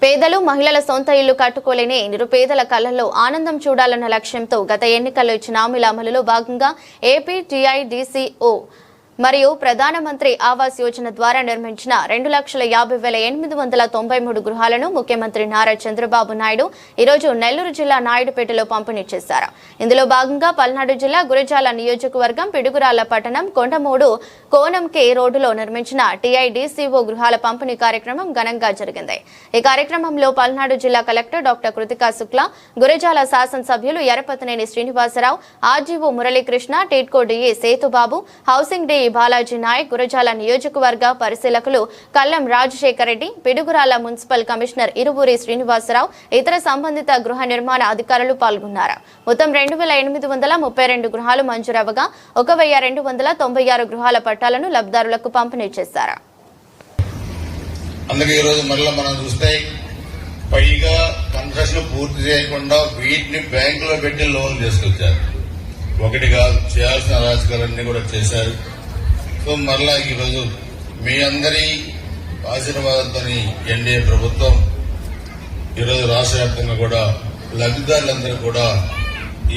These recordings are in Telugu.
పేదలు మహిళల సొంత ఇల్లు కట్టుకోలేని నిరుపేదల కళ్లలో ఆనందం చూడాలన్న లక్ష్యంతో గత ఎన్నికల్లో ఇచ్చిన హామీల అమలులో భాగంగా ఏపీ టీఐడీసీఓ మరియు ప్రధానమంత్రి ఆవాస్ యోజన ద్వారా నిర్మించిన 2,50,893 గృహాలను ముఖ్యమంత్రి నారా చంద్రబాబు నాయుడు ఈరోజు నెల్లూరు జిల్లా నాయుడుపేటలో పంపిణీ చేశారు. ఇందులో భాగంగా పల్నాడు జిల్లా గురజాల నియోజకవర్గం పిడుగురాళ్ల పట్టణం కొండమూడు కోనంకే రోడ్డులో నిర్మించిన టీఐడీసీఓ గృహాల పంపిణీ కార్యక్రమం ఘనంగా జరిగింది. ఈ కార్యక్రమంలో పల్నాడు జిల్లా కలెక్టర్ డాక్టర్ కృతికా శుక్లా, గురజాల శాసనసభ్యులు Yarapathineni Srinivasarao, RDO Muralikrishna, TIDCO DE Setubabu, housing DE Balaji Naik, Gurajala నియోజకవర్గ పరిశీలకులు కల్లం రాజశేఖర్ రెడ్డి, పిడుగురాల మున్సిపల్ కమిషనర్ ఇరువురి శ్రీనివాసరావు, ఇతర సంబంధిత గృహ నిర్మాణ అధికారులు పాల్గొన్నారు. మొత్తం 2,832 గృహాలు మంజూరవగా 1,296 గృహాల పట్టాలను లబ్ధిదారులకు పంపిణీ చేశారు. అందుకే ఈరోజు మరలా మనం చూస్తే పైగా కన్స్ట్రక్షన్ పూర్తి చేయకుండా వీటిని బ్యాంకులో పెట్టి లోన్ తీసుకొచ్చారు. ఒకటి కాదు, చేయాల్సిన అరాచకాలన్నీ కూడా చేశారు. సో మరలా ఈరోజు మీ అందరి ఆశీర్వాదంతో ఎన్డీఏ ప్రభుత్వం ఈరోజు రాష్ట్ర వ్యాప్తంగా కూడా లబ్ధిదారులందరూ కూడా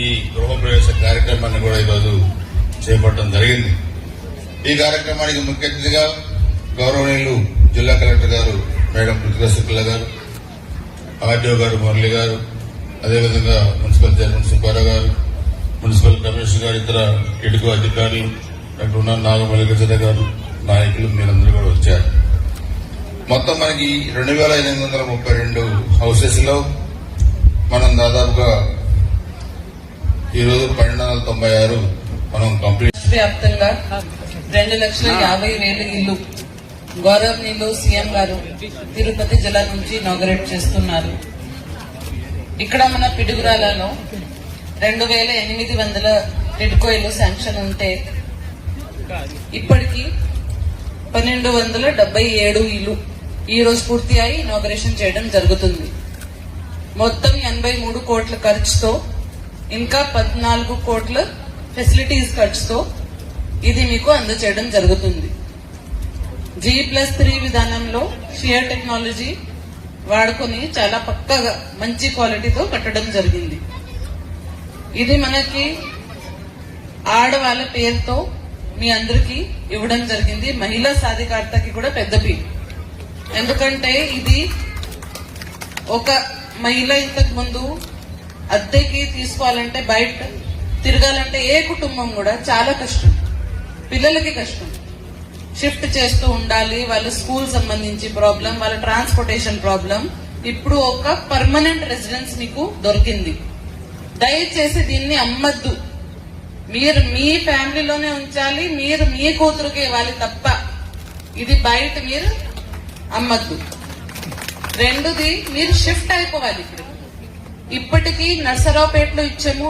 ఈ గృహప్రవేశ కార్యక్రమాన్ని కూడా ఈరోజు చేపట్టడం జరిగింది. ఈ కార్యక్రమానికి ముఖ్య అతిథిగా గౌరవనీయులు జిల్లా కలెక్టర్ గారు మేడం కృతికా శుక్లా గారు, ఆర్డీఓ గారు మురళి గారు, అదేవిధంగా మున్సిపల్ చైర్మన్ సుబ్బారావు గారు, మున్సిపల్ కమిషనర్ గారు, ఇతర టిడ్కో అధికారులు, డాక్టర్ ఉన్న నాగమల్లికృష్ణ గారు, నాయకులు మీరందరూ కూడా వచ్చారు. మొత్తం మనకి 2,832 హౌసెస్ లో మనం దాదాపుగా ఈరోజు 1296 మనం కంప్లీట్. వ్యాప్తంగా 2,50,000 ఇల్లు గౌరవనీయులు సీఎం గారు తిరుపతి జిల్లా నుంచి ఇనాగరేట్ చేస్తున్నారు. ఇక్కడ మన పిడుగురాలలో 2,800 టిడ్కో ఇల్లు శాంక్షన్ ఉంటే ఇప్పటికి 1,277 ఇల్లు ఈ రోజు పూర్తి అయి ఇనాగరేషన్ చేయడం జరుగుతుంది. మొత్తం 83 కోట్ల ఖర్చుతో ఇంకా 14 కోట్ల ఫెసిలిటీస్ ఖర్చుతో ఇది మీకు అందజేయడం జరుగుతుంది. G+3 విధానంలో షియర్ టెక్నాలజీ వాడుకొని చాలా పక్కగా మంచి క్వాలిటీతో కట్టడం జరిగింది. ఇది మనకి ఆడవాళ్ళ పేరుతో మీ అందరికి ఇవ్వడం జరిగింది. మహిళా సాధికారతకి కూడా పెద్ద పీట. ఎందుకంటే ఇది ఒక మహిళ ఇంతకు ముందు అద్దెకి తీసుకోవాలంటే బయట తిరగాలంటే ఏ కుటుంబం కూడా చాలా కష్టం, పిల్లలకి కష్టం, షిఫ్ట్ చేస్తూ ఉండాలి, వాళ్ళ స్కూల్ సంబంధించి ప్రాబ్లం, వాళ్ళ ట్రాన్స్పోర్టేషన్ ప్రాబ్లం. ఇప్పుడు ఒక పర్మనెంట్ రెసిడెన్స్ మీకు దొరికింది. దయచేసి దీన్ని అమ్మద్దు. మీరు మీ ఫ్యామిలీలోనే ఉంచాలి, మీరు మీ కూతురుకి ఇవ్వాలి తప్ప ఇది బయట మీరు అమ్మద్దు. రెండోది, మీరు షిఫ్ట్ అయిపోవాలి. ఇప్పటికీ నర్సరావుపేటలో ఇచ్చాము.